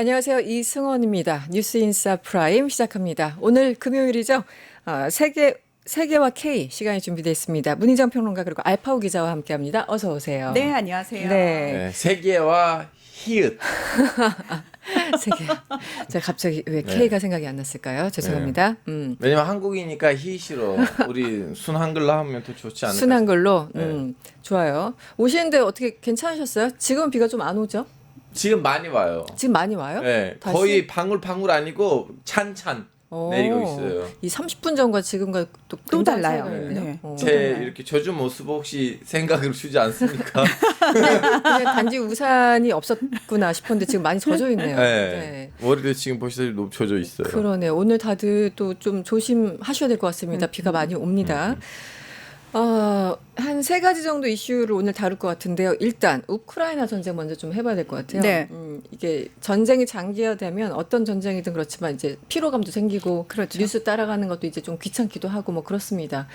안녕하세요. 이승원입니다. 뉴스인사 프라임 시작합니다. 오늘 금요일이죠. 세계와 K 시간이 준비되어 있습니다. 문희정 평론가 그리고 알파오 기자와 함께합니다. 어서 오세요. 네, 안녕하세요. 네. 세계와 히읗. 세계. 제가 갑자기 왜 K가 생각이 안 났을까요? 죄송합니다. 왜냐면 한국이니까 히읗으로 우리 순 한글로 하면 더 좋지 않을까? 순 한글로. 네. 좋아요. 오시는데 어떻게 괜찮으셨어요? 지금은 비가 좀 안 오죠? 지금 많이 와요. 지금 많이 와요? 네, 다시? 거의 방울방울 아니고 찬찬 내리고 있어요. 이 30분 전과 지금과 또 굉장히 달라요. 차이가 있네요. 네. 제 이렇게 젖은 모습 혹시 생각을 주지 않습니까? 그냥 단지 우산이 없었구나 싶었는데 지금 많이 젖어 있네요. 네. 머리도 지금 보시다시피 너무 젖어 있어요. 그러네요. 오늘 다들 또 좀 조심하셔야 될 것 같습니다. 비가 많이 옵니다. 한 세 가지 정도 이슈를 오늘 다룰 것 같은데요. 일단 우크라이나 전쟁 먼저 좀 해봐야 될 것 같아요. 네. 이게 전쟁이 장기화되면 어떤 전쟁이든 그렇지만 이제 피로감도 생기고 그렇죠. 뉴스 따라가는 것도 이제 좀 귀찮기도 하고 뭐 그렇습니다.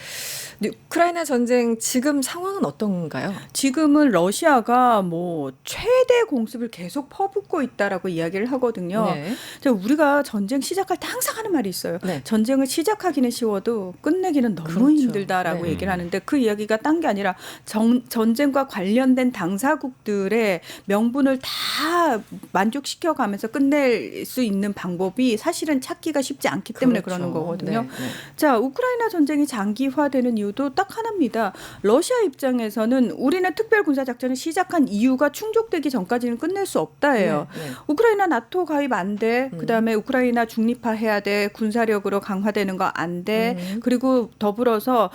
우크라이나 전쟁 지금 상황은 어떤가요? 지금은 러시아가 뭐 최대 공습을 계속 퍼붓고 있다라고 이야기를 하거든요. 네. 우리가 전쟁 시작할 때 항상 하는 말이 있어요. 네. 전쟁을 시작하기는 쉬워도 끝내기는 너무 그렇죠. 힘들다라고 네. 얘기를 하는데 그 이야기가 딴 게 아니라 전쟁과 관련된 당사국들의 명분을 다 만족시켜가면서 끝낼 수 있는 방법이 사실은 찾기가 쉽지 않기 때문에 그렇죠. 그러는 거거든요. 네, 네. 자, 우크라이나 전쟁이 장기화되는 이유도 딱 하나입니다. 러시아 입장에서는 우리는 특별 군사 작전을 시작한 이유가 충족되기 전까지는 끝낼 수 없다예요. 네, 네. 우크라이나 나토 가입 안 돼. 그다음에 우크라이나 중립화해야 돼. 군사력으로 강화되는 거 안 돼. 그리고 더불어서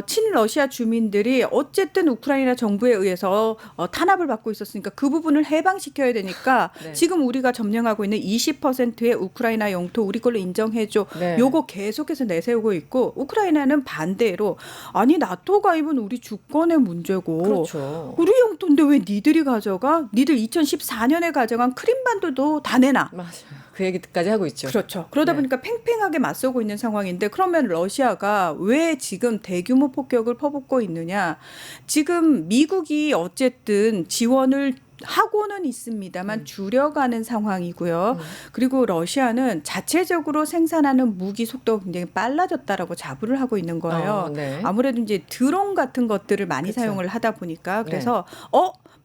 친러시아 주민들이 어쨌든 우크라이나 정부에 의해서 탄압을 받고 있었으니까 그 부분을 해방시켜야 되니까 네. 지금 우리가 점령하고 있는 20%의 우크라이나 영토 우리 걸로 인정해줘. 네. 요거 계속해서 내세우고 있고 우크라이나는 반대로 아니 나토 가입은 우리 주권의 문제고 그렇죠. 우리 영토인데 왜 니들이 가져가? 니들 2014년에 가져간 크림반도도 다 내놔. 맞아요. 그 얘기까지 하고 있죠. 그렇죠. 그러다 네. 보니까 팽팽하게 맞서고 있는 상황인데 그러면 러시아가 왜 지금 대규모 폭격을 퍼붓고 있느냐. 지금 미국이 어쨌든 지원을 하고는 있습니다만 줄여가는 상황이고요. 그리고 러시아는 자체적으로 생산하는 무기 속도가 굉장히 빨라졌다라고 자부를 하고 있는 거예요. 네. 아무래도 이제 드론 같은 것들을 많이 그쵸. 사용을 하다 보니까 그래서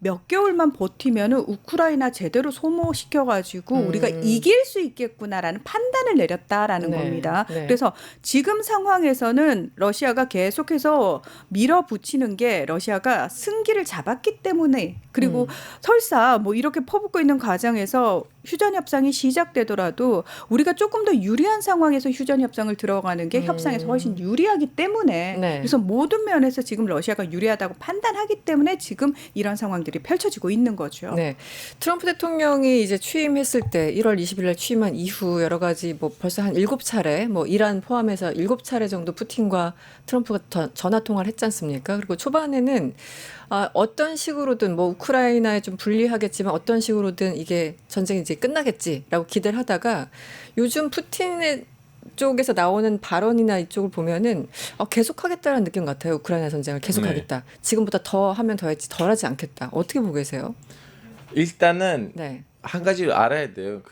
몇 개월만 버티면은 우크라이나 제대로 소모시켜가지고 우리가 이길 수 있겠구나라는 판단을 내렸다라는 네. 겁니다. 네. 그래서 지금 상황에서는 러시아가 계속해서 밀어붙이는 게 러시아가 승기를 잡았기 때문에 그리고 설사 뭐 이렇게 퍼붓고 있는 과정에서 휴전 협상이 시작되더라도 우리가 조금 더 유리한 상황에서 휴전 협상을 들어가는 게 협상에서 훨씬 유리하기 때문에 네. 그래서 모든 면에서 지금 러시아가 유리하다고 판단하기 때문에 지금 이런 상황들이 펼쳐지고 있는 거죠. 네. 트럼프 대통령이 이제 취임했을 때 1월 20일 날 취임한 이후 여러 가지 뭐 벌써 한 7차례 뭐 이란 포함해서 7차례 정도 푸틴과 트럼프가 전화 통화를 했지 않습니까? 그리고 초반에는 어떤 식으로든 뭐 우크라이나에 좀 불리하겠지만 어떤 식으로든 이게 전쟁이 이제 끝나겠지라고 기대를 하다가 요즘 푸틴의 쪽에서 나오는 발언이나 이쪽을 보면은 계속하겠다는 느낌 같아요. 우크라이나 전쟁을 계속하겠다. 지금보다 더 하면 더 했지 덜하지 않겠다. 어떻게 보고 계세요? 일단은 네. 한 가지를 알아야 돼요.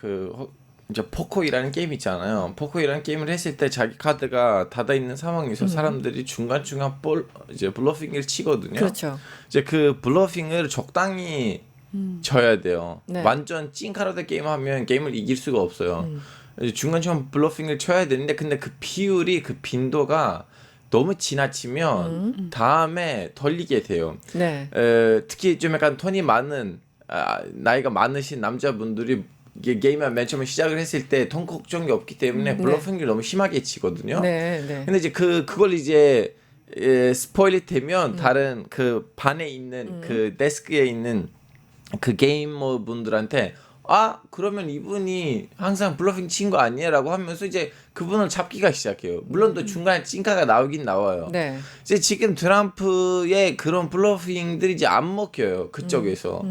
이제 포커이라는 게임 있잖아요. 포커이라는 게임을 했을 때 자기 카드가 닫아 있는 상황에서 사람들이 중간중간 이제 블러핑을 치거든요. 그렇죠. 이제 그 블러핑을 적당히 져야 돼요. 네. 완전 찐카라데 게임 하면 게임을 이길 수가 없어요. 이제 중간중간 블러핑을 쳐야 되는데 근데 그 비율이 그 빈도가 너무 지나치면 다음에 덜리게 돼요. 네. 특히 좀 약간 톤이 많은 나이가 많으신 남자분들이 이게 게임을 맨 처음에 시작을 했을 때 돈 걱정이 없기 때문에 블러핑을 너무 심하게 치거든요. 네, 네. 근데 이제 그걸 이제 스포일이 되면 다른 그 반에 있는 그 데스크에 있는 그 게이머 분들한테 그러면 이분이 항상 블러핑 친 거 아니에요라고 하면서 이제 그분을 잡기가 시작해요. 물론 또 중간에 찐카가 나오긴 나와요. 네. 이제 지금 트럼프의 그런 블러핑들이 이제 안 먹혀요. 그쪽에서.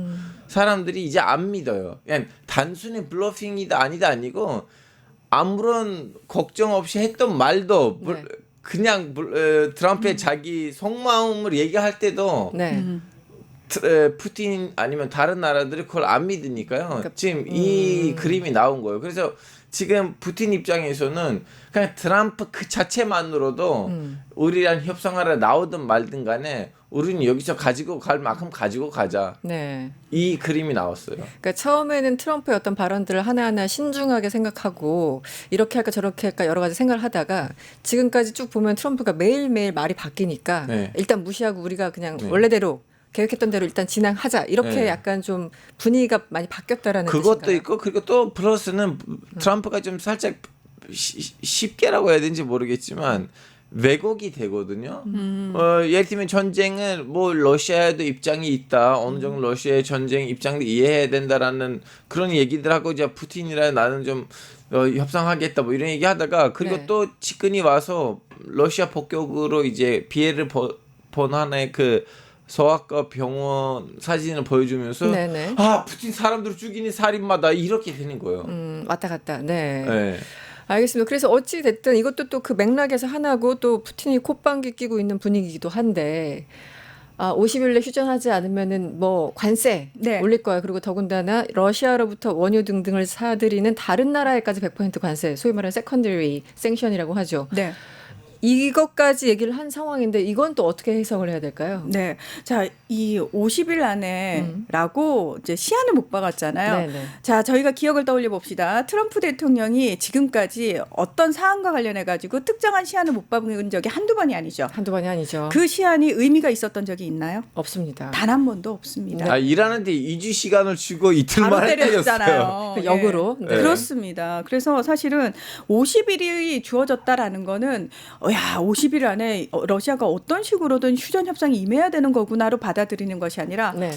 사람들이 이제 안 믿어요. 그냥 단순히 블러핑이다 아니다 아니고 아무런 걱정 없이 했던 말도 네. 그냥 트럼프의 자기 속마음을 얘기할 때도 네. 푸틴 아니면 다른 나라들이 그걸 안 믿으니까요. 그러니까, 지금 이 그림이 나온 거예요. 그래서 지금 푸틴 입장에서는 그냥 트럼프 그 자체만으로도 우리랑 협상하러 나오든 말든 간에 우리는 여기서 가지고 갈 만큼 가지고 가자. 네. 이 그림이 나왔어요. 그러니까 처음에는 트럼프의 어떤 발언들을 하나하나 신중하게 생각하고 이렇게 할까 저렇게 할까 여러 가지 생각을 하다가 지금까지 쭉 보면 트럼프가 매일매일 말이 바뀌니까 네. 일단 무시하고 우리가 그냥 네. 원래대로 계획했던 대로 일단 진행하자 이렇게 네. 약간 좀 분위기가 많이 바뀌었다라는 그것도 뜻인가요? 있고 그리고 또 플러스는 트럼프가 좀 살짝 쉽게라고 해야 되는지 모르겠지만 왜곡이 되거든요. 예를 들면 전쟁은 뭐 러시아에도 입장이 있다. 어느 정도 러시아의 전쟁 입장도 이해해야 된다라는 그런 얘기들하고 이제 푸틴이랑 나는 좀 협상하겠다 뭐 이런 얘기하다가 그리고 네. 또 측근이 와서 러시아 폭격으로 이제 피해를 본 하나의 그 소아과 병원 사진을 보여주면서 네네. 아 푸틴 사람들을 죽이는 살인마다 이렇게 되는 거예요. 왔다 갔다. 네. 네. 알겠습니다. 그래서 어찌 됐든 이것도 또 그 맥락에서 하나고 또 푸틴이 콧방귀 끼고 있는 분위기이기도 한데 50일 내 휴전하지 않으면은 뭐 관세 네. 올릴 거야. 그리고 더군다나 러시아로부터 원유 등등을 사들이는 다른 나라에까지 100% 관세, 소위 말하는 세컨더리 생션이라고 하죠. 네. 이것까지 얘기를 한 상황인데 이건 또 어떻게 해석을 해야 될까요? 네. 자, 이 50일 안에라고 이제 시한을 못 박았잖아요. 네네. 자, 저희가 기억을 떠올려 봅시다. 트럼프 대통령이 지금까지 어떤 사안과 관련해 가지고 특정한 시한을 못 박은 적이 한두 번이 아니죠. 한두 번이 아니죠. 그 시한이 의미가 있었던 적이 있나요? 없습니다. 단 한 번도 없습니다. 아 일하는데 2주 시간을 주고 이틀 바로 만에 때렸어요. 때렸잖아요. 그 역으로. 예. 네. 그렇습니다. 그래서 사실은 50일이 주어졌다라는 거는 야 50일 안에 러시아가 어떤 식으로든 휴전 협상에 임해야 되는 거구나로 받아들이는 것이 아니라 네.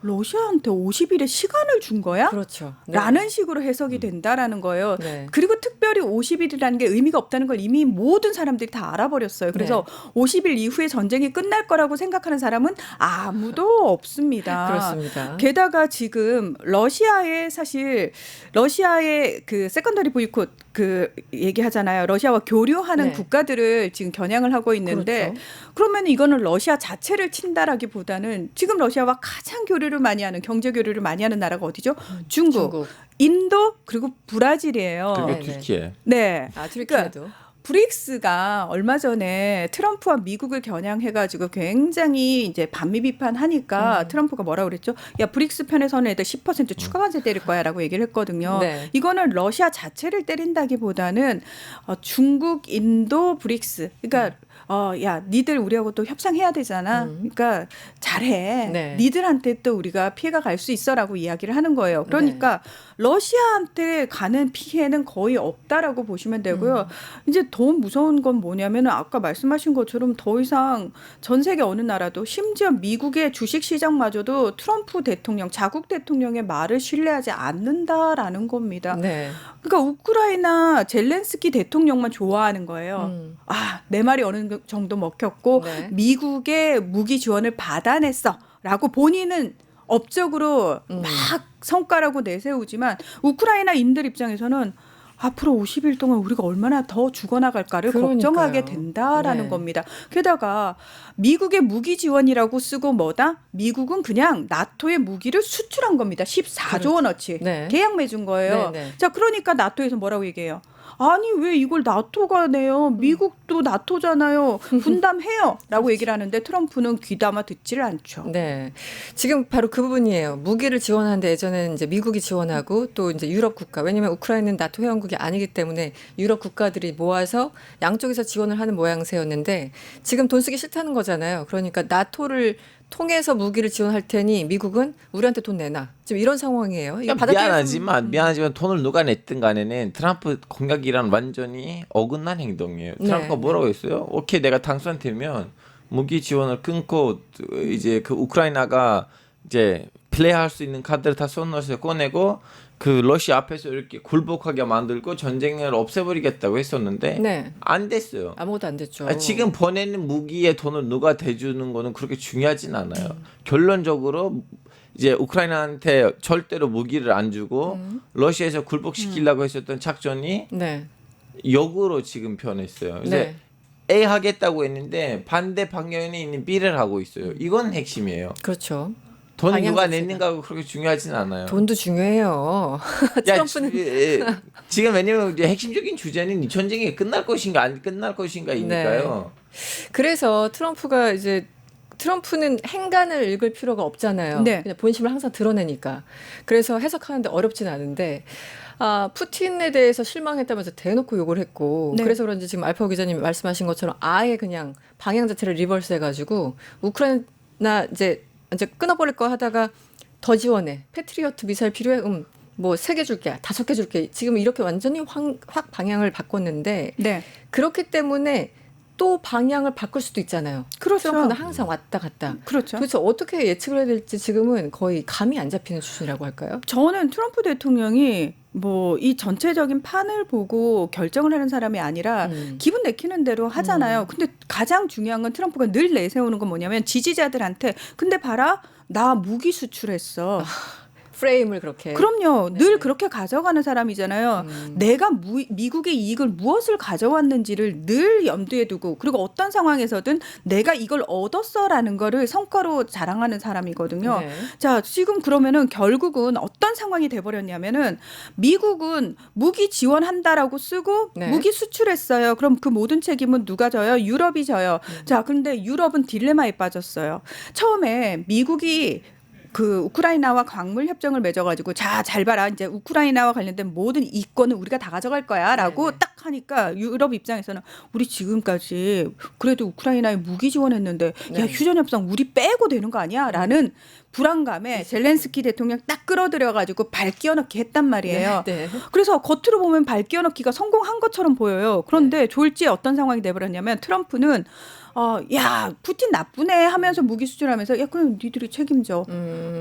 러시아한테 50일의 시간을 준 거야? 그렇죠. 네. 라는 식으로 해석이 된다라는 거예요. 네. 그리고 특별히 50일이라는 게 의미가 없다는 걸 이미 모든 사람들이 다 알아버렸어요. 그래서 50일 이후에 전쟁이 끝날 거라고 생각하는 사람은 아무도 없습니다. 그렇습니다. 게다가 지금 러시아의 그 세컨더리 보이콧 그 얘기하잖아요. 러시아와 교류하는 네. 국가들을 지금 겨냥을 하고 있는데 그렇죠. 그러면 이거는 러시아 자체를 친다라기보다는 지금 러시아와 가장 교류를 많이 하는 경제 교류를 많이 하는 나라가 어디죠? 중국, 인도 그리고 브라질이에요. 그리고 네, 네. 튀르키예. 네. 트리키에도. 브릭스가 얼마 전에 트럼프와 미국을 겨냥해가지고 굉장히 이제 반미 비판하니까 트럼프가 뭐라 그랬죠? 야 브릭스 편에 서는 애들 10% 추가 관세 때릴 거야라고 얘기를 했거든요. 네. 이거는 러시아 자체를 때린다기보다는 중국, 인도, 브릭스. 그러니까 야 니들 우리하고 또 협상해야 되잖아. 그러니까 잘해. 네. 니들한테 또 우리가 피해가 갈 수 있어라고 이야기를 하는 거예요. 그러니까 러시아한테 가는 피해는 거의 없다라고 보시면 되고요. 이제 더 무서운 건 뭐냐면 아까 말씀하신 것처럼 더 이상 전 세계 어느 나라도 심지어 미국의 주식 시장마저도 트럼프 대통령, 자국 대통령의 말을 신뢰하지 않는다라는 겁니다. 네. 그러니까 우크라이나 젤렌스키 대통령만 좋아하는 거예요. 내 말이 어느 정도 먹혔고 네. 미국의 무기 지원을 받아냈어라고 본인은 업적으로 막 성과라고 내세우지만 우크라이나인들 입장에서는 앞으로 50일 동안 우리가 얼마나 더 죽어나갈까를 그러니까요. 걱정하게 된다라는 네. 겁니다. 게다가 미국의 무기 지원이라고 쓰고 뭐다? 미국은 그냥 나토의 무기를 수출한 겁니다. 14조 원어치 네. 계약 맺은 거예요. 네, 네. 자, 그러니까 나토에서 뭐라고 얘기해요? 아니 왜 이걸 나토가 내요? 미국도 나토잖아요. 분담해요. 라고 얘기를 하는데 트럼프는 귀담아 듣지를 않죠. 네. 지금 바로 그 부분이에요. 무기를 지원하는데 예전에는 이제 미국이 지원하고 또 이제 유럽 국가. 왜냐면 우크라이나는 나토 회원국이 아니기 때문에 유럽 국가들이 모아서 양쪽에서 지원을 하는 모양새였는데 지금 돈 쓰기 싫다는 거잖아요. 그러니까 나토를 통해서 무기를 지원할 테니 미국은 우리한테 돈 내놔. 지금 이런 상황이에요. 이거 미안하지만 돈을 누가 냈든 간에는 트럼프 공약이란 완전히 어긋난 행동이에요. 트럼프가 뭐라고 했어요? 오케이 내가 당선되면 무기 지원을 끊고 이제 그 우크라이나가 이제 플레이할 수 있는 카드를 다 손으로 꺼내고 그 러시아 앞에서 이렇게 굴복하게 만들고 전쟁을 없애버리겠다고 했었는데 네. 안 됐어요. 아무것도 안 됐죠. 지금 보내는 무기의 돈을 누가 대주는 거는 그렇게 중요하진 않아요. 결론적으로 이제 우크라이나한테 절대로 무기를 안 주고 러시아에서 굴복시키려고 했었던 작전이 네. 역으로 지금 변했어요. 이제 네. A 하겠다고 했는데 반대 방향에 있는 B를 하고 있어요. 이건 핵심이에요. 그렇죠. 돈 방향 누가 자체가. 내는가 그렇게 중요하진 않아요. 돈도 중요해요. 야, 트럼프는 지금 왜냐면 이제 핵심적인 주제는 이 전쟁이 끝날 것인가 안 끝날 것인가이니까요. 그래서 트럼프는 행간을 읽을 필요가 없잖아요. 네. 그냥 본심을 항상 드러내니까. 그래서 해석하는데 어렵진 않은데 푸틴에 대해서 실망했다면서 대놓고 욕을 했고 네. 그래서 그런지 지금 알파고 기자님이 말씀하신 것처럼 아예 그냥 방향 자체를 리버스 해가지고 우크라이나 이제 끊어버릴 거 하다가 더 지원해. 패트리어트 미사일 필요해? 뭐 3개 줄게. 5개 줄게. 지금 이렇게 완전히 확 방향을 바꿨는데 네. 그렇기 때문에 또 방향을 바꿀 수도 있잖아요. 그렇죠. 트럼프는 항상 왔다 갔다. 그렇죠. 도대체 어떻게 예측을 해야 될지 지금은 거의 감이 안 잡히는 수준이라고 할까요? 저는 트럼프 대통령이 뭐 이 전체적인 판을 보고 결정을 하는 사람이 아니라 기분 내키는 대로 하잖아요. 근데 가장 중요한 건 트럼프가 늘 내세우는 건 뭐냐면 지지자들한테 근데 봐라 나 무기 수출했어. 프레임을 그렇게. 그럼요. 늘 그렇게 가져가는 사람이잖아요. 내가 미국의 이익을 무엇을 가져왔는지를 늘 염두에 두고 그리고 어떤 상황에서든 내가 이걸 얻었어라는 거를 성과로 자랑하는 사람이거든요. 네. 자, 지금 그러면은 결국은 어떤 상황이 돼버렸냐면은 미국은 무기 지원한다라고 쓰고 네. 무기 수출했어요. 그럼 그 모든 책임은 누가 져요? 유럽이 져요. 자, 그런데 유럽은 딜레마에 빠졌어요. 처음에 미국이 그 우크라이나와 광물 협정을 맺어가지고 자, 잘 봐라. 이제 우크라이나와 관련된 모든 이권은 우리가 다 가져갈 거야라고 네네. 딱 하니까 유럽 입장에서는 우리 지금까지 그래도 우크라이나에 무기 지원했는데 네. 야, 휴전협상 우리 빼고 되는 거 아니야?라는 불안감에 젤렌스키 대통령 딱 끌어들여가지고 발 끼워넣기 했단 말이에요. 네. 그래서 겉으로 보면 발 끼워넣기가 성공한 것처럼 보여요. 그런데 졸지에 어떤 상황이 돼버렸냐면 트럼프는 야, 푸틴 나쁘네 하면서 무기 수출하면서 야, 그럼 니들이 책임져.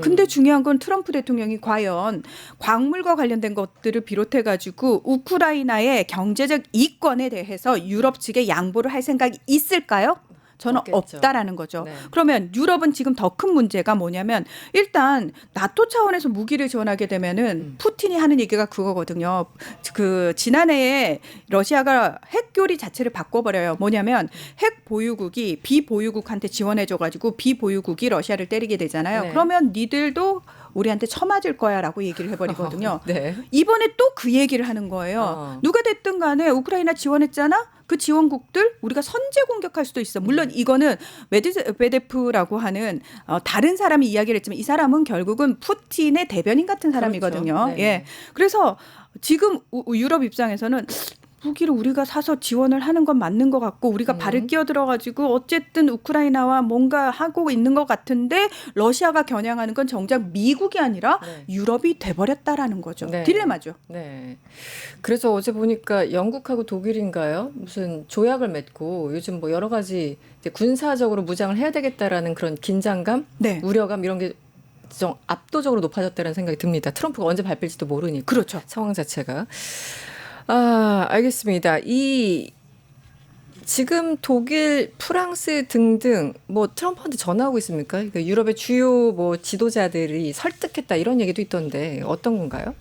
근데 중요한 건 트럼프 대통령이 과연 광물과 관련된 것들을 비롯해가지고 우크라이나의 경제적 이권에 대해서 유럽 측에 양보를 할 생각이 있을까요? 저는 없겠죠. 없다라는 거죠. 네. 그러면 유럽은 지금 더 큰 문제가 뭐냐면 일단 나토 차원에서 무기를 지원하게 되면은 푸틴이 하는 얘기가 그거거든요. 그 지난해에 러시아가 핵 교리 자체를 바꿔버려요. 뭐냐면 핵 보유국이 비보유국한테 지원해줘가지고 비보유국이 러시아를 때리게 되잖아요. 네. 그러면 니들도 우리한테 처맞을 거야라고 얘기를 해버리거든요. 네. 이번에 또 그 얘기를 하는 거예요. 누가 됐든 간에 우크라이나 지원했잖아. 그 지원국들 우리가 선제 공격할 수도 있어. 물론 이거는 메드베데프라고 하는 다른 사람이 이야기를 했지만 이 사람은 결국은 푸틴의 대변인 같은 사람이거든요. 그렇죠. 네. 예. 그래서 지금 유럽 입장에서는 무기를 우리가 사서 지원을 하는 건 맞는 것 같고 우리가 발을 끼어들어가지고 어쨌든 우크라이나와 뭔가 하고 있는 것 같은데 러시아가 겨냥하는 건 정작 미국이 아니라 네. 유럽이 돼버렸다라는 거죠. 네. 딜레마죠. 네. 그래서 어제 보니까 영국하고 독일인가요? 무슨 조약을 맺고 요즘 뭐 여러 가지 이제 군사적으로 무장을 해야 되겠다라는 그런 긴장감, 네. 우려감 이런 게 좀 압도적으로 높아졌다는 생각이 듭니다. 트럼프가 언제 밟힐지도 모르니까. 그렇죠. 상황 자체가. 알겠습니다. 지금 독일, 프랑스 등등 뭐 트럼프한테 전화하고 있습니까? 그러니까 유럽의 주요 뭐 지도자들이 설득했다 이런 얘기도 있던데 어떤 건가요?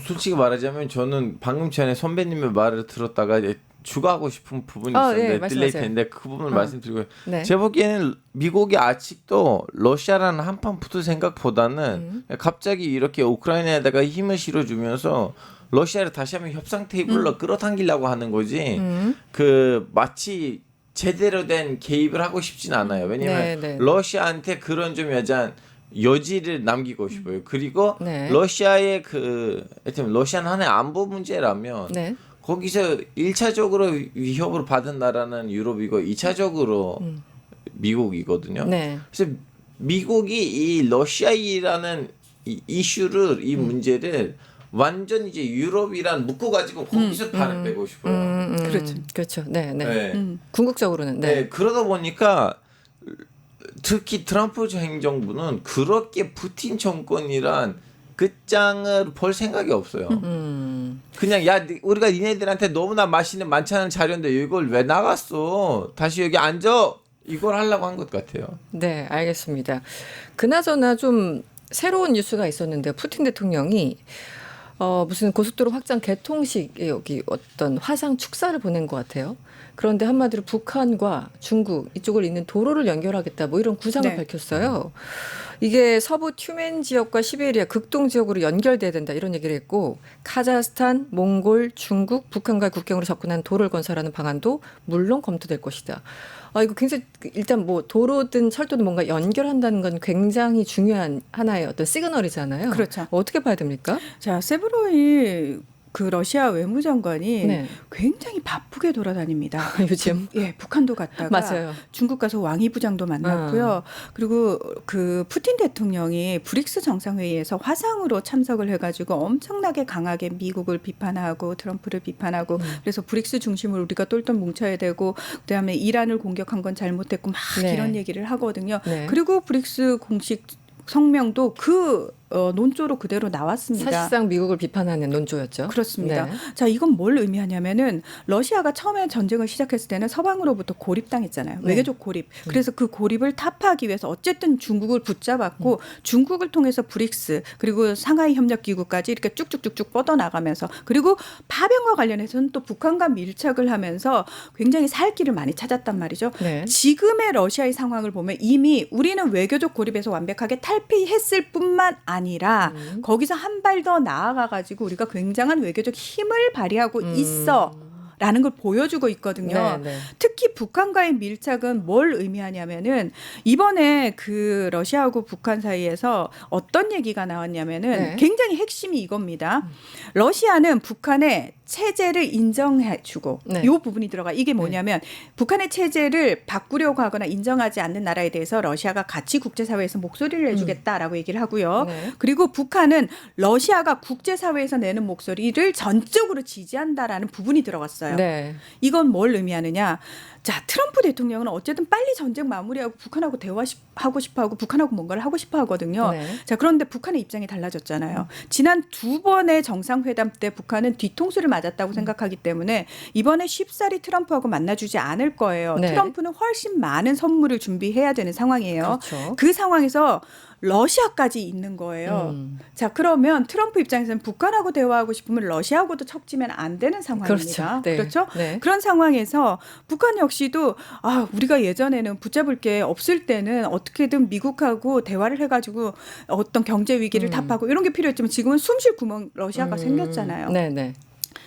솔직히 말하자면 저는 방금 전에 선배님의 말을 들었다가 이제 추가하고 싶은 부분이 네, 있었는데 딜레이 됐는데 그 부분을 말씀드리고 네. 제 보기에는 미국이 아직도 러시아라는 한판 붙을 생각보다는 갑자기 이렇게 우크라이나에다가 힘을 실어주면서 러시아를 다시 한번 협상 테이블로 끌어당기려고 하는 거지 그 마치 제대로 된 개입을 하고 싶진 않아요. 왜냐하면 네, 네. 러시아한테 그런 좀 여전 여지를 남기고 싶어요. 그리고 네. 러시아의 하여튼 러시아는 하나의 안보 문제라면 네. 거기서 1차적으로 위협을 받은 나라는 유럽이고 2차적으로 미국이거든요. 네. 그래서 미국이 이 러시아이라는 이 이슈를 이 문제를 완전 이제 유럽이랑 묶어 가지고 거기서 발을 빼고 싶어요. 그렇죠. 그렇죠. 네, 네. 네. 궁극적으로는 네. 네, 그러다 보니까 특히 트럼프 행정부는 그렇게 푸틴 정권이란 끝장을 볼 생각이 없어요. 그냥 야 우리가 니네들한테 너무나 맛있는 만찬을 차렸는데 이걸 왜 나갔어? 다시 여기 앉아. 이걸 하려고 한 것 같아요. 네, 알겠습니다. 그나저나 좀 새로운 뉴스가 있었는데 푸틴 대통령이 무슨 고속도로 확장 개통식에 여기 어떤 화상 축사를 보낸 것 같아요. 그런데 한마디로 북한과 중국 이쪽을 잇는 도로를 연결하겠다 뭐 이런 구상을 네. 밝혔어요. 이게 서부 튜멘 지역과 시베리아 극동 지역으로 연결돼야 된다 이런 얘기를 했고 카자흐스탄, 몽골, 중국, 북한과 국경으로 접근하는 도로를 건설하는 방안도 물론 검토될 것이다. 이거 굉장히 일단 뭐 도로든 철도든 뭔가 연결한다는 건 굉장히 중요한 하나의 어떤 시그널이잖아요. 그렇죠. 어떻게 봐야 됩니까? 자, 세브로이 그 러시아 외무장관이 네. 굉장히 바쁘게 돌아다닙니다. 요즘 예, 북한도 갔다가 맞아요. 중국 가서 왕이 부장도 만났고요. 그리고 그 푸틴 대통령이 브릭스 정상회의에서 화상으로 참석을 해가지고 엄청나게 강하게 미국을 비판하고 트럼프를 비판하고 그래서 브릭스 중심으로 우리가 똘똘 뭉쳐야 되고 그다음에 이란을 공격한 건 잘못했고 막 네. 이런 얘기를 하거든요. 네. 그리고 브릭스 공식 성명도 그 논조로 그대로 나왔습니다. 사실상 미국을 비판하는 논조였죠. 그렇습니다. 네. 자, 이건 뭘 의미하냐면은 러시아가 처음에 전쟁을 시작했을 때는 서방으로부터 고립당했잖아요. 네. 외교적 고립. 그래서 그 고립을 타파하기 위해서 어쨌든 중국을 붙잡았고 중국을 통해서 브릭스 그리고 상하이 협력기구까지 이렇게 쭉쭉쭉쭉 뻗어나가면서 그리고 파병과 관련해서는 또 북한과 밀착을 하면서 굉장히 살 길을 많이 찾았단 말이죠. 네. 지금의 러시아의 상황을 보면 이미 우리는 외교적 고립에서 완벽하게 탈피했을 뿐만 아니라 거기서 한 발 더 나아가 가지고 우리가 굉장한 외교적 힘을 발휘하고 있어라는 걸 보여주고 있거든요. 네, 네. 특히 북한과의 밀착은 뭘 의미하냐면은 이번에 그 러시아하고 북한 사이에서 어떤 얘기가 나왔냐면은 네. 굉장히 핵심이 이겁니다. 러시아는 북한의 체제를 인정해주고 네. 이 부분이 들어가. 이게 뭐냐면 북한의 체제를 바꾸려고 하거나 인정하지 않는 나라에 대해서 러시아가 같이 국제사회에서 목소리를 내주겠다라고 얘기를 하고요. 네. 그리고 북한은 러시아가 국제사회에서 내는 목소리를 전적으로 지지한다라는 부분이 들어갔어요. 네. 이건 뭘 의미하느냐. 자, 트럼프 대통령은 어쨌든 빨리 전쟁 마무리하고 북한하고 대화하고 싶어하고 북한하고 뭔가를 하고 싶어 하거든요. 네. 자, 그런데 북한의 입장이 달라졌잖아요. 지난 2번의 정상회담 때 북한은 뒤통수를 맞았다고 생각하기 때문에 이번에 쉽사리 트럼프하고 만나주지 않을 거예요. 네. 트럼프는 훨씬 많은 선물을 준비해야 되는 상황이에요. 그렇죠. 그 상황에서 러시아까지 있는 거예요. 자, 그러면 트럼프 입장에서는 북한하고 대화하고 싶으면 러시아하고도 척지면 안 되는 상황입니다. 그렇죠. 네. 그렇죠? 네. 그런 상황에서 북한 역시도 우리가 예전에는 붙잡을 게 없을 때는 어떻게든 미국하고 대화를 해가지고 어떤 경제 위기를 타파하고 이런 게 필요했지만 지금은 숨쉴 구멍 러시아가 생겼잖아요. 네, 네.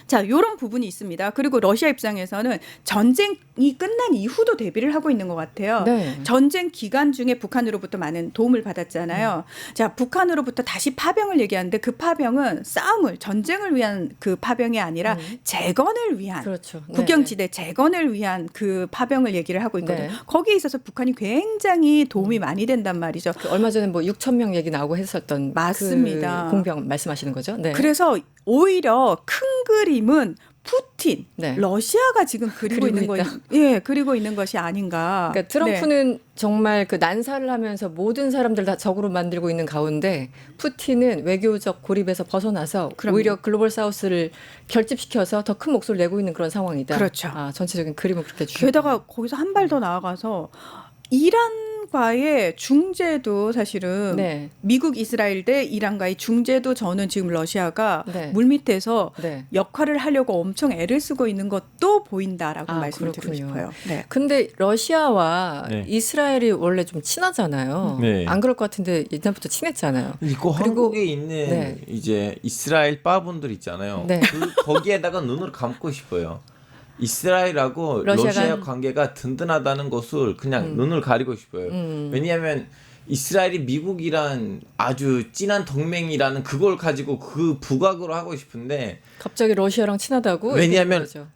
자, 이런 부분이 있습니다. 그리고 러시아 입장에서는 전쟁이 끝난 이후도 대비를 하고 있는 것 같아요. 네. 전쟁 기간 중에 북한으로부터 많은 도움을 받았잖아요. 자, 북한으로부터 다시 파병을 얘기하는데 그 파병은 전쟁을 위한 그 파병이 아니라 재건을 위한 그렇죠. 네, 국경지대 재건을 위한 그 파병을 얘기를 하고 있거든요. 네. 거기에 있어서 북한이 굉장히 도움이 많이 된단 말이죠. 그 얼마 전에 뭐 6천 명 얘기 나오고 했었던 맞습니다. 그 공병 말씀하시는 거죠? 네. 그래서 오히려 큰 그림은 푸틴, 네. 러시아가 지금 그리고 그리고 있는 있다. 그리고 있는 것이 아닌가. 그러니까 트럼프는 정말 그 난사를 하면서 모든 사람들 다 적으로 만들고 있는 가운데 푸틴은 외교적 고립에서 벗어나서 그럼요. 오히려 글로벌 사우스를 결집시켜서 더 큰 목소리를 내고 있는 그런 상황이다. 그렇죠. 전체적인 그림을 그렇게 주셨 게다가 거기서 한 발 더 나아가서 이란과의 중재도 사실은 네. 미국, 이스라엘 대 이란과의 중재도 저는 지금 러시아가 네. 물밑에서 네. 역할을 하려고 엄청 애를 쓰고 있는 것도 보인다라고 말씀을 드리고 그렇군요. 싶어요. 네. 근데 러시아와 네. 이스라엘이 원래 좀 친하잖아요. 네. 안 그럴 것 같은데 옛날부터 친했잖아요. 이거 그리고- 한국에 있는 네. 이제 이스라엘 빠분들 있잖아요. 네. 거기에다가 눈을 감고 싶어요. 이스라엘하고 러시아가- 러시아 관계가 든든하다는 것을 그냥 눈을 가리고 싶어요. 왜냐하면 이스라엘이 미국이란 아주 진한 동맹이라는 그걸 가지고 그 부각으로 하고 싶은데 갑자기 러시아랑 친하다고? 왜냐하면 얘기하는 거죠.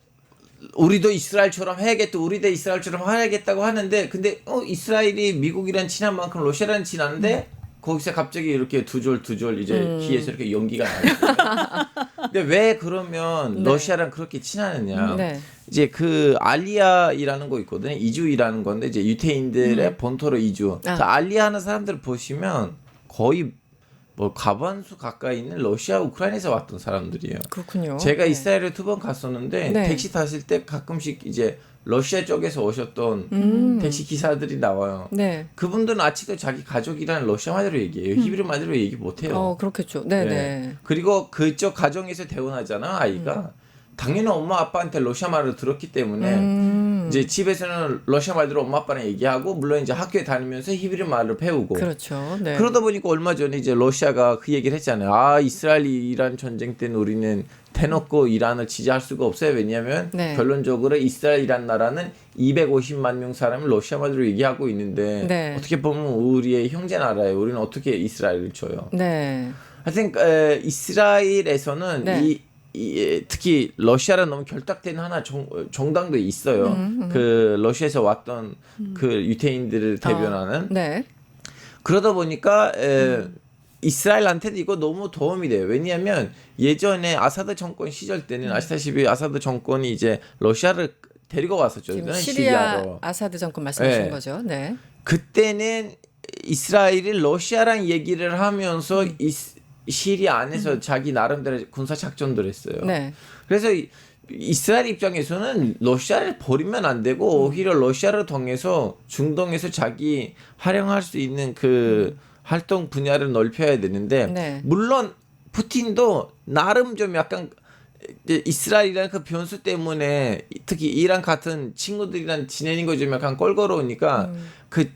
우리도 이스라엘처럼 해야겠다, 우리도 이스라엘처럼 해야겠다고 하는데 근데 이스라엘이 미국이란 친한 만큼 러시아랑 친한데 거기서 갑자기 이렇게 두 절 이제 귀에서 이렇게 연기가 나요. 근데 왜 그러면 네. 러시아랑 그렇게 친하느냐? 네. 이제 그 알리아이라는 거 있거든요. 이주이라는 건데 이제 유태인들의 본토로 이주. 그 알리아 하는 사람들 보시면 거의 뭐 과반수 가까이 있는 러시아, 우크라이나에서 왔던 사람들이에요. 그렇군요. 제가 네. 이스라엘에 2번 갔었는데 네. 택시 탔을 때 가끔씩 이제 러시아 쪽에서 오셨던 택시 기사들이 나와요. 네. 그분들은 아직도 자기 가족이랑 러시아 말로 얘기해요. 히브리 말로 얘기 못해요. 그렇겠죠. 네, 네. 그리고 그쪽 가정에서 태어나잖아 아이가. 당연히 엄마 아빠한테 러시아 말을 들었기 때문에 이제 집에서는 러시아 말대로 엄마 아빠랑 얘기하고 물론 이제 학교에 다니면서 히브리 말을 배우고. 그렇죠. 네. 그러다 보니까 얼마 전에 이제 러시아가 그 얘기를 했잖아요. 아 이스라엘이 이란 전쟁 때는 우리는 대놓고 이란을 지지할 수가 없어요. 왜냐하면 네. 결론적으로 이스라엘이란 나라는 250만 명 사람이 러시아 말로 얘기하고 있는데 네. 어떻게 보면 우리의 형제 나라예요. 우리는 어떻게 이스라엘을 줘요. 네. 하여튼 이스라엘에서는 네. 특히 러시아랑 너무 결탁된 하나 정당도 있어요. 그 러시아에서 왔던 그 유태인들을 대변하는. 네. 그러다 보니까 이스라엘한테도 이거 너무 도움이 돼요. 왜냐하면 예전에 아사드 정권 시절 때는 아시다시피 아사드 정권이 이제 러시아를 데리고 왔었죠. 지금 시리아로. 시리아 아사드 정권 말씀하시는 네. 거죠. 네. 그때는 이스라엘이 러시아랑 얘기를 하면서 시리아 안에서 자기 나름대로 군사 작전들 했어요. 네. 그래서 이스라엘 입장에서는 러시아를 버리면 안 되고 오히려 러시아를 통해서 중동에서 자기 활용할 수 있는 그 활동 분야를 넓혀야 되는데 네. 물론 푸틴도 나름 좀 약간 이스라엘이라는 그 변수 때문에 특히 이란 같은 친구들이랑 지내는 거 좀 약간 껄끄러우니까 그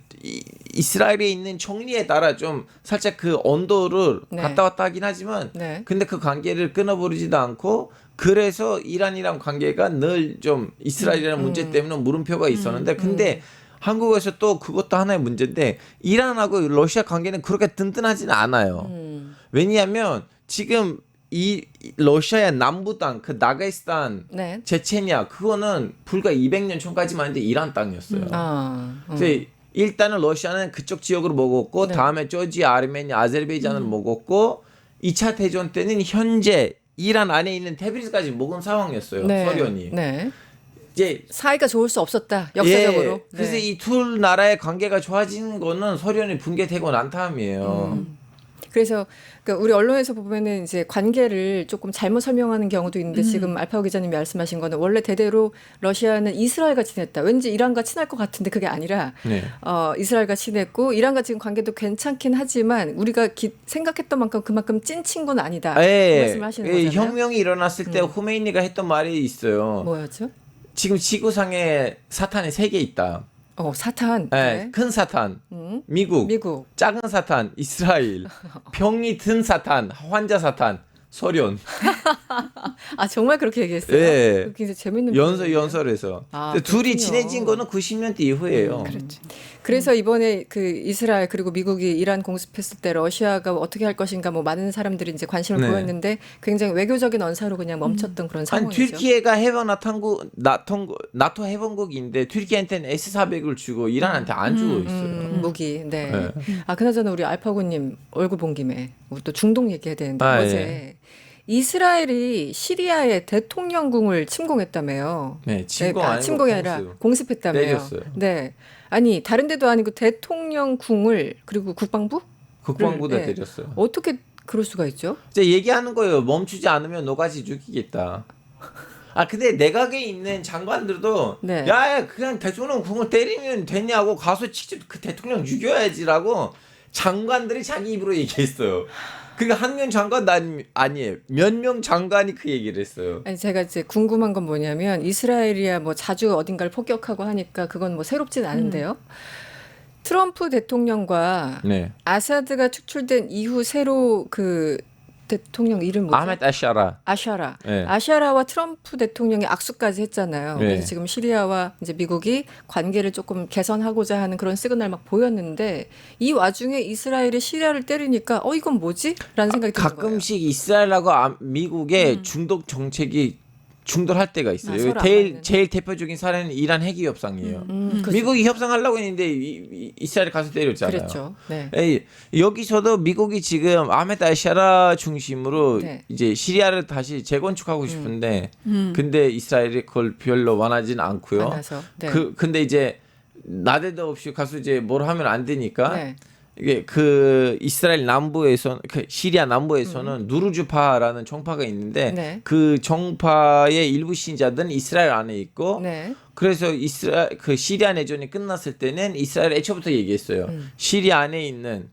이스라엘에 있는 총리에 따라 좀 살짝 그 온도를 네. 갔다 왔다 하긴 하지만 네. 근데 그 관계를 끊어버리지도 않고 그래서 이란이랑 관계가 늘 좀 이스라엘이라는 문제 때문에 물음표가 있었는데 근데 한국에서 또 그것도 하나의 문제인데 이란하고 러시아 관계는 그렇게 든든하지는 않아요. 왜냐하면 지금 이 러시아의 남부 땅, 그 나가이스탄, 네. 체체니아 그거는 불과 200년 전까지만 해도 이란 땅이었어요. 그래서 일단은 러시아는 그쪽 지역으로 먹었고 네. 다음에 조지아, 아르메니아, 아제르바이잔을 먹었고 2차 대전 때는 현재 이란 안에 있는 테브리즈까지 먹은 상황이었어요. 네. 소련이. 네. 이제 사이가 좋을 수 없었다. 역사적으로. 예, 그래서 네. 이 둘 나라의 관계가 좋아지는 거는 소련이 붕괴되고 난 다음이에요. 그래서 그러니까 우리 언론에서 보면은 이제 관계를 조금 잘못 설명하는 경우도 있는데 지금 알파고 기자님이 말씀하신 거는 원래 대대로 러시아는 이스라엘과 친했다. 왠지 이란과 친할 것 같은데 그게 아니라 네. 이스라엘과 친했고 이란과 지금 관계도 괜찮긴 하지만 우리가 생각했던 만큼 그만큼 찐 친구는 아니다. 그 말씀하시는 거잖아요. 혁명이 일어났을 때 후메이니가 했던 말이 있어요. 뭐였죠? 지금 지구상에 사탄이 3개 있다. 사탄. 네. 큰 사탄, 미국, 미국. 작은 사탄, 이스라엘, 병이 든 사탄, 환자 사탄, 소련. 아 정말 그렇게 얘기했어요? 예. 굉장히 재밌는 부분이네요. 연설에서. 아, 근데 둘이 그렇군요. 친해진 거는 90년대 이후예요. 그렇죠. 그래서 이번에 그 이스라엘 그리고 미국이 이란 공습했을 때 러시아가 어떻게 할 것인가 뭐 많은 사람들이 이제 관심을 네. 보였는데 굉장히 외교적인 언사로 그냥 멈췄던 그런 아니 상황이죠. 튀르키예가 해방 나토 해방국인데 튀르키예한테는 S-400을 주고 이란한테 안 주고 있어요. 무기. 네. 네. 아 그나저나 우리 알파고님 얼굴 본 김에 우리 또 중동 얘기해야 되는데 어제 이스라엘이 시리아의 대통령궁을 침공했다며요. 네, 침공 아니고 침공이 아니라 공습했다며요. 때렸어요. 네. 아니 다른 데도 아니고 대통령궁을 그리고 국방부? 국방부도 네. 때렸어요. 어떻게 그럴 수가 있죠? 이제 얘기하는 거예요. 멈추지 않으면 너같이 죽이겠다. 아 근데 내각에 있는 장관들도 네. 야 그냥 대통령 궁을 때리면 되냐고 가서 직접 그 대통령 죽여야지라고 장관들이 자기 입으로 얘기했어요. 그러니까 한 명 장관 아니에요. 몇 명 장관이 그 얘기를 했어요. 아니 제가 이제 궁금한 건 뭐냐면 이스라엘이야 뭐 자주 어딘가를 폭격하고 하니까 그건 뭐 새롭진 않은데요. 트럼프 대통령과 네. 아사드가 축출된 이후 새로 그 대통령 이름 뭐죠? 아메트 아샤라. 아샤라. 네. 아샤라와 트럼프 대통령이 악수까지 했잖아요. 네. 그래서 지금 시리아와 이제 미국이 관계를 조금 개선하고자 하는 그런 시그널 막 보였는데 이 와중에 이스라엘이 시리아를 때리니까 이건 뭐지? 라는 생각이 드는 거예요. 가끔씩 이스라엘하고 미국의 중독 정책이 충돌할 때가 있어요. 서로 안 맞는. 제일 대표적인 사례는 이란 핵이 협상이에요. 그렇죠. 미국이 협상하려고 했는데 이스라엘 가서 때렸잖아요. 그랬죠. 네. 여기서도 미국이 지금 아메드 아샤라 중심으로 네. 이제 시리아를 다시 재건축하고 싶은데 근데 이스라엘이 그걸 별로 원하지는 않고요. 만나서. 네. 근데 이제 나대도 없이 가서 이제 뭘 하면 안 되니까 네. 이게 그 이스라엘 남부에서 그 시리아 남부에서는 누르주파라는 정파가 있는데 네. 그 정파의 일부 신자들은 이스라엘 안에 있고 네. 그래서 이스라엘 그 시리아 내전이 끝났을 때는 이스라엘 애초부터 얘기했어요. 시리아 안에 있는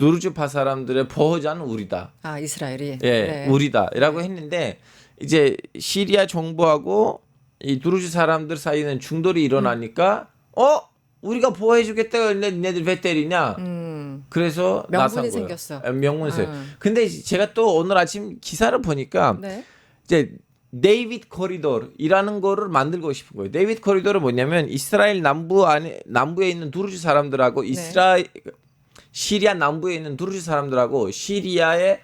누르주파 사람들의 보호자는 우리다. 아, 이스라엘이. 예, 네. 우리다라고 했는데 이제 시리아 정부하고 이 누르주 사람들 사이에는 중돌이 일어나니까 우리가 보호해주겠다고 했는데 니네들 왜 때리냐? 그래서 명분이 나선 거예요. 생겼어. 명분이 생겼어. 근데 제가 또 오늘 아침 기사를 보니까 네. 이제 데이비드 코리도르이라는 거를 만들고 싶은 거예요. 데이비드 코리도르는 뭐냐면 이스라엘 남부에 있는 두르즈 사람들하고 시리아 남부에 있는 두르즈 사람들하고 시리아의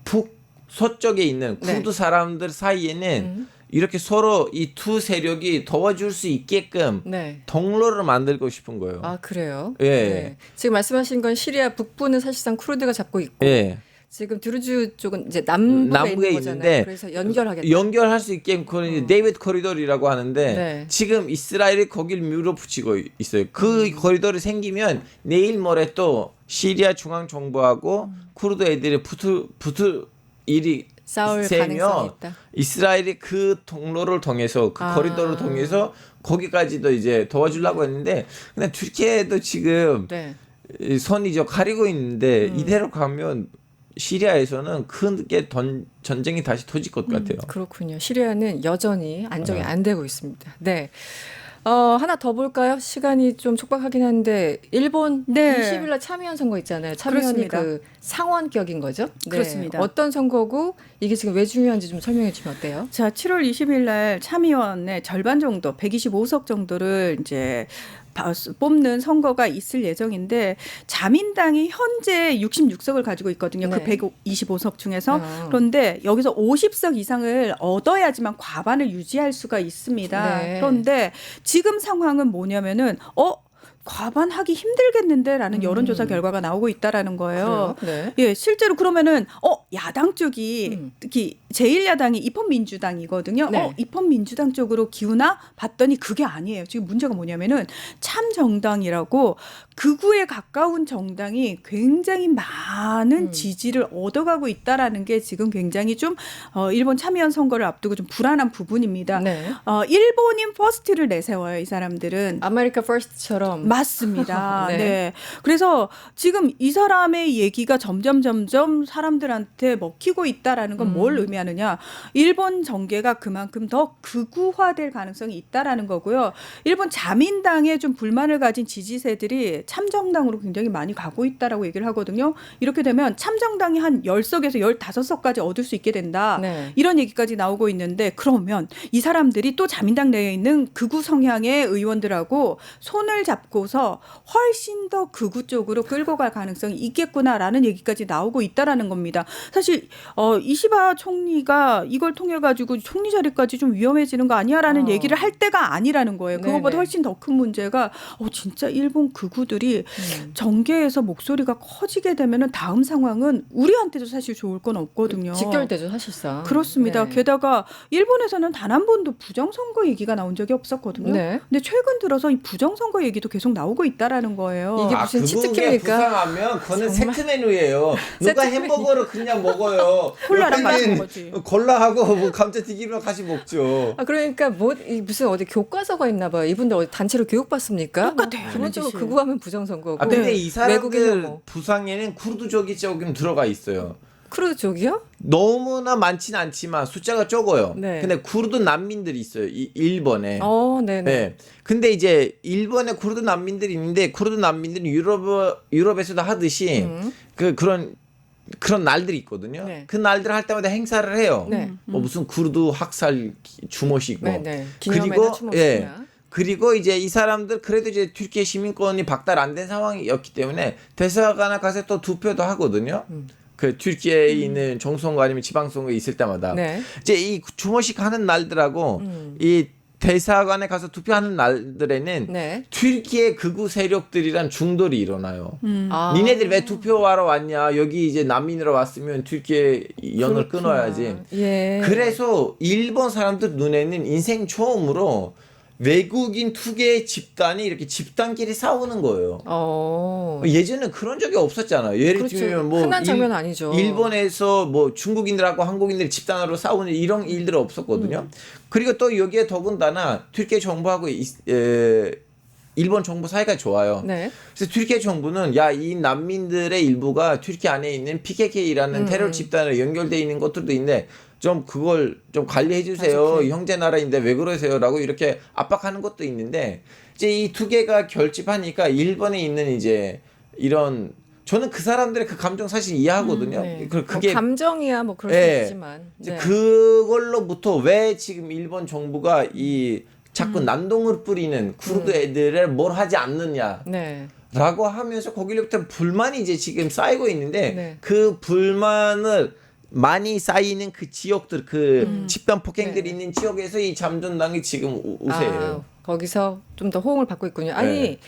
북서쪽에 있는 쿠르드 사람들 사이에는 이렇게 서로 이 두 세력이 도와줄 수 있게끔 네. 통로를 만들고 싶은 거예요. 아, 그래요? 예. 네. 지금 말씀하신 건 시리아 북부는 사실상 쿠르드가 잡고 있고 예. 지금 드루즈 쪽은 이제 남부에 있는 거잖아요. 있는데 그래서 연결하겠다. 연결할 수 있게 그런 데이비드 코리도르라고 하는데 네. 지금 이스라엘이 거기를 밀어붙이고 있어요. 그 코리도르 생기면 내일 모레 또 시리아 중앙 정부하고 쿠르드 애들이 붙을 일이 싸울 세면 가능성이 있다. 이스라엘이 그 통로를 통해서 그 코리도를 통해서 거기까지도 이제 도와주려고 했는데 근데 튀르키예도 지금 네. 이 선이 저 가리고 있는데 이대로 가면 시리아에서는 크게 전쟁이 다시 터질 것 같아요. 그렇군요. 시리아는 여전히 안정이 안 되고 있습니다. 네. 하나 더 볼까요? 시간이 좀 촉박하긴 한데 일본 네. 20일날 참의원 선거 있잖아요. 참의원이 그렇습니다. 그 상원격인 거죠? 네. 그렇습니다. 어떤 선거고 이게 지금 왜 중요한지 좀 설명해 주시면 어때요? 자, 7월 20일 날 참의원의 절반 정도, 125석 정도를 이제 뽑는 선거가 있을 예정인데 자민당이 현재 66석을 가지고 있거든요. 네. 그 125석 중에서. 그런데 여기서 50석 이상을 얻어야지만 과반을 유지할 수가 있습니다. 네. 그런데 지금 상황은 뭐냐면은 과반하기 힘들겠는데라는 여론조사 결과가 나오고 있다라는 거예요. 그래요? 네. 예, 실제로 그러면은 야당 쪽이 특히 제1야당이 입헌민주당이거든요. 네. 입헌민주당 쪽으로 기우나 봤더니 그게 아니에요. 지금 문제가 뭐냐면은 참정당이라고 극우에 가까운 정당이 굉장히 많은 지지를 얻어가고 있다라는 게 지금 굉장히 좀 일본 참의원 선거를 앞두고 좀 불안한 부분입니다. 네. 일본인 퍼스트를 내세워요, 이 사람들은. 아메리카 퍼스트처럼 맞습니다. 네. 네. 그래서 지금 이 사람의 얘기가 점점 사람들한테 먹히고 있다라는 건 뭘 의미하느냐? 일본 정계가 그만큼 더 극우화될 가능성이 있다라는 거고요. 일본 자민당에 좀 불만을 가진 지지세들이 참정당으로 굉장히 많이 가고 있다라고 얘기를 하거든요. 이렇게 되면 참정당이 한 10석에서 15석까지 얻을 수 있게 된다. 네. 이런 얘기까지 나오고 있는데 그러면 이 사람들이 또 자민당 내에 있는 극우 성향의 의원들하고 손을 잡고서 훨씬 더 극우 쪽으로 끌고 갈 가능성이 있겠구나라는 얘기까지 나오고 있다라는 겁니다. 사실 이시바 총리가 이걸 통해 가지고 총리 자리까지 좀 위험해지는 거 아니야라는 얘기를 할 때가 아니라는 거예요. 그거보다 네네. 훨씬 더 큰 문제가 진짜 일본 극우들이 정계에서 목소리가 커지게 되면은 다음 상황은 우리한테도 사실 좋을 건 없거든요. 직결되죠, 사실상. 그렇습니다. 네. 게다가 일본에서는 단 한 번도 부정선거 얘기가 나온 적이 없었거든요. 네. 근데 최근 들어서 이 부정선거 얘기도 계속 나오고 있다라는 거예요. 이게 무슨 그게 치트키입니까? 부상하면 그거는 정말? 세트 메뉴예요. 누가 햄버거를 그냥 먹어요. 콜라랑 같이 옆에는 먹었지. 콜라하고 뭐 감자튀김이랑 같이 먹죠. 그러니까 무슨 어디 교과서가 있나 봐요. 이분들 어디 단체로 교육받습니까? 똑같아요. 기본적으로 짓이. 극우하면 부정선거고. 근데 이 외국인 사람들 혐오. 부상에는 쿠르드족이 조금 들어가 있어요. 크루드 쪽이요? 너무나 많지는 않지만 숫자가 적어요. 네. 근데 쿠르드 난민들이 있어요. 일본에. 네네. 네. 근데 이제 일본에 쿠르드 난민들이 있는데 쿠르드 난민들은 유럽에서도 하듯이 그런 날들이 있거든요. 네. 그 날들 할 때마다 행사를 해요. 네. 뭐 무슨 쿠르드 학살 주모식 뭐. 네네. 기념회나 그리고 추모식이나. 그리고 이제 이 사람들 그래도 이제 튀르키예 시민권이 박탈 안 된 상황이었기 때문에 대사관에 가서 또 투표도 하거든요. 그 튀르키예에 있는 정선거 아니면 지방선거 있을 때마다 네. 이제 이 주모식 하는 날들하고 이 대사관에 가서 투표하는 날들에는 네. 튀르키예 극우 세력들이란 중돌이 일어나요. 아. 니네들 왜 투표하러 왔냐? 여기 이제 난민으로 왔으면 튀르키예 연을 그렇구나. 끊어야지. 예. 그래서 일본 사람들 눈에는 인생 처음으로 외국인 2개의 집단이 이렇게 집단끼리 싸우는 거예요. 예전에 그런 적이 없었잖아요. 예를 그렇죠. 들면 뭐 흔한 장면 아니죠. 일본에서 뭐 중국인들하고 한국인들이 집단으로 싸우는 이런 일들은 없었거든요. 그리고 또 여기에 더군다나 튀르키예 정부하고 일본 정부 사이가 좋아요. 네. 그래서 튀르키예 정부는 야, 이 난민들의 일부가 튀르키예 안에 있는 PKK라는 테러 집단으로 연결돼 있는 것들도 있는데 좀 그걸 좀 관리해 주세요. 형제 나라인데 왜 그러세요라고 이렇게 압박하는 것도 있는데 이제 이 2개가 결집하니까 일본에 있는 이제 이런 저는 그 사람들의 그 감정 사실 이해하거든요. 네. 그게 뭐 감정이야 뭐 그럴 네. 수 있지만 이제 네. 그걸로부터 왜 지금 일본 정부가 이 자꾸 난동을 뿌리는 쿠르드 애들을 뭘 하지 않느냐. 네. 라고 하면서 거기로부터 불만이 이제 지금 쌓이고 있는데 네. 그 불만을 많이 쌓이는 그 지역들 그 집단 폭행들이 네. 있는 지역에서 이 잠전당이 지금 우세해요. 거기서 좀 더 호응을 받고 있군요. 아니 네.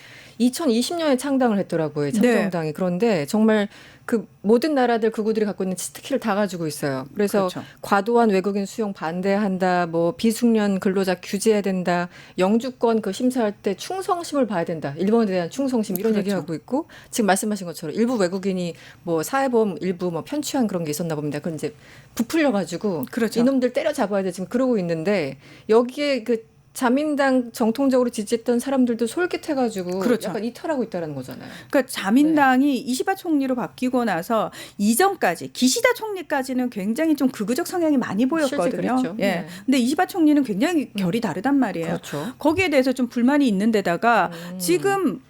2020년에 창당을 했더라고요. 참정당이. 그런데 정말 그 모든 나라들 극우들이 갖고 있는 치트키를 다 가지고 있어요. 그래서 그렇죠. 과도한 외국인 수용 반대한다. 뭐 비숙련 근로자 규제해야 된다. 영주권 그 심사할 때 충성심을 봐야 된다. 일본에 대한 충성심 이런 그렇죠. 얘기하고 있고 지금 말씀하신 것처럼 일부 외국인이 뭐 사회보험 일부 뭐 편취한 그런 게 있었나 봅니다. 그건 이제 부풀려 가지고 그렇죠. 이놈들 때려잡아야 돼 지금 그러고 있는데 여기에 그 자민당 정통적으로 지지했던 사람들도 솔깃해가지고 그렇죠. 약간 이탈하고 있다는 거잖아요. 그러니까 자민당이 이시바 총리로 바뀌고 나서 이전까지 기시다 총리까지는 굉장히 좀 극우적 성향이 많이 보였거든요. 실제 그랬죠. 예. 네. 근데 이시바 총리는 굉장히 결이 다르단 말이에요. 그렇죠. 거기에 대해서 좀 불만이 있는데다가 지금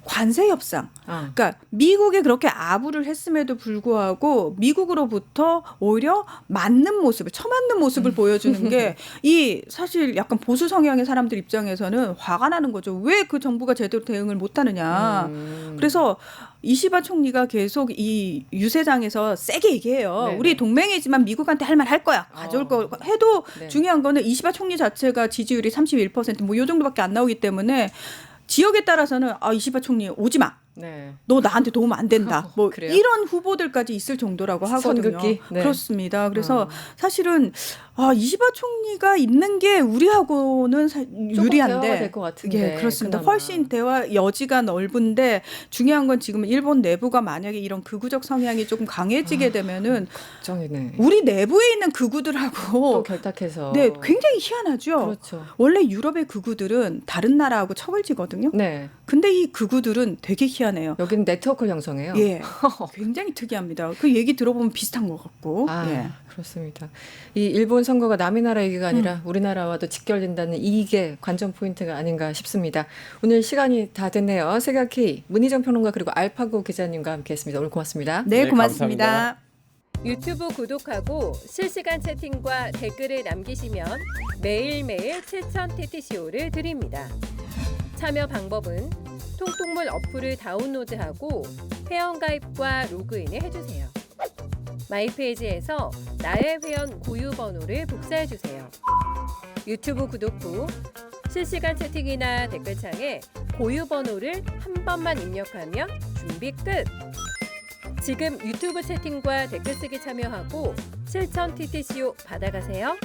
관세 협상. 그러니까 미국에 그렇게 아부를 했음에도 불구하고 미국으로부터 오히려 맞는 모습을 처맞는 모습을 보여주는 게 이 사실 약간 보수 성향의 사람들 입장에서는 화가 나는 거죠. 왜 그 정부가 제대로 대응을 못하느냐. 그래서 이시바 총리가 계속 이 유세장에서 세게 얘기해요. 네네. 우리 동맹이지만 미국한테 할 말 할 거야. 가져올 거 해도 네. 중요한 거는 이시바 총리 자체가 지지율이 31%뭐 요 정도밖에 안 나오기 때문에 지역에 따라서는 이시바 총리 오지 마. 네. 너 나한테 도움 안 된다. 뭐 그래요? 이런 후보들까지 있을 정도라고 하거든요. 선긋기? 네. 그렇습니다. 그래서 사실은 이시바 총리가 있는 게 우리하고는 유리한데 대화가 될것 같은데, 예, 그렇습니다. 그나마. 훨씬 대화 여지가 넓은데 중요한 건 지금 일본 내부가 만약에 이런 극우적 성향이 조금 강해지게 되면은 걱정이네. 우리 내부에 있는 또 극우들하고 결탁해서. 네, 굉장히 희한하죠. 그렇죠. 원래 유럽의 극우들은 다른 나라하고 척을 지거든요. 네. 근데 이 극우들은 되게 희한해요. 여기는 네트워크를 형성해요. 예, 굉장히 특이합니다. 그 얘기 들어보면 비슷한 것 같고. 예. 그렇습니다. 이 일본 선거가 남의 나라 얘기가 아니라 우리나라와도 직결된다는 이게 관전 포인트가 아닌가 싶습니다. 오늘 시간이 다 됐네요. 세가키 문희정 평론가 그리고 알파고 기자님과 함께했습니다. 오늘 고맙습니다. 네, 네, 고맙습니다. 감사합니다. 유튜브 구독하고 실시간 채팅과 댓글을 남기시면 매일매일 실천 TTCO를 드립니다. 참여 방법은 통통물 어플을 다운로드하고 회원가입과 로그인을 해주세요. 마이페이지에서 나의 회원 고유 번호를 복사해주세요. 유튜브 구독 후 실시간 채팅이나 댓글창에 고유 번호를 한 번만 입력하면 준비 끝! 지금 유튜브 채팅과 댓글 쓰기 참여하고 실천 TTCO 받아가세요.